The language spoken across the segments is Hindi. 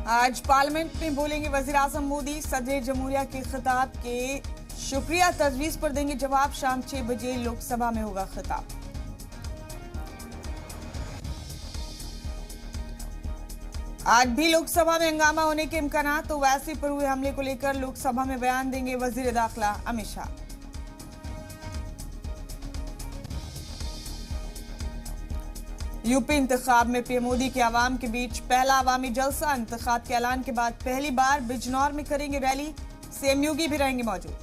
आज पार्लियामेंट में बोलेंगे वजीर आजम मोदी। सदर जमहूरिया के खिताब के शुक्रिया तजवीज पर देंगे जवाब। शाम 6 बजे लोकसभा में होगा खिताब। आज भी लोकसभा में हंगामा होने के इम्कान। तो वैसे पर हुए हमले को लेकर लोकसभा में बयान देंगे वजीर दाखिला अमित शाह। यूपी इंतखाब में पीएम मोदी के आवाम के बीच पहला अवामी जलसा। इंतखाब के ऐलान के बाद पहली बार बिजनौर में करेंगे रैली। सीएम योगी भी रहेंगे मौजूद।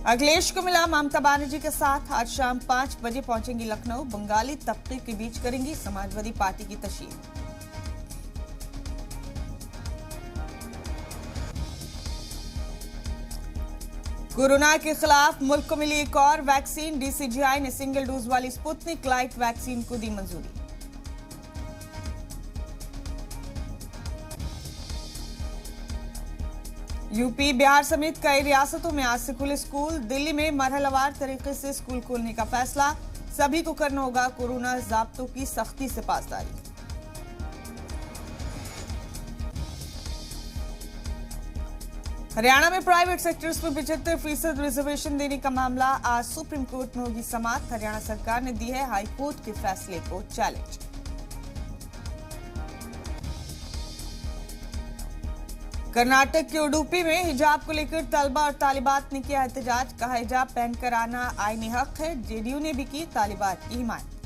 अखिलेश को मिला ममता बनर्जी के साथ। आज शाम 5 बजे पहुंचेंगी लखनऊ। बंगाली तबके के बीच करेंगी समाजवादी पार्टी की तशहीर। कोरोना के खिलाफ मुल्क को मिली एक और वैक्सीन। डीसीजीआई ने सिंगल डोज वाली स्पुतनिक लाइट वैक्सीन को दी मंजूरी। यूपी बिहार समेत कई रियासतों में आज से खुले स्कूल। दिल्ली में मरहलावार तरीके से स्कूल खोलने का फैसला। सभी को करना होगा कोरोना ज़ाब्तों की सख्ती से पासदारी। हरियाणा में प्राइवेट सेक्टर्स में 75% रिजर्वेशन देने का मामला आज सुप्रीम कोर्ट में होगी समाअत। हरियाणा सरकार ने दी है हाई कोर्ट के फैसले को चैलेंज। कर्नाटक के उडुपी में हिजाब को लेकर तलबा और तालिबात ने किया एहतजाज। कहा हिजाब पहनकर आना आईनी हक है। जेडीयू ने भी की तालिबात की हिमायत।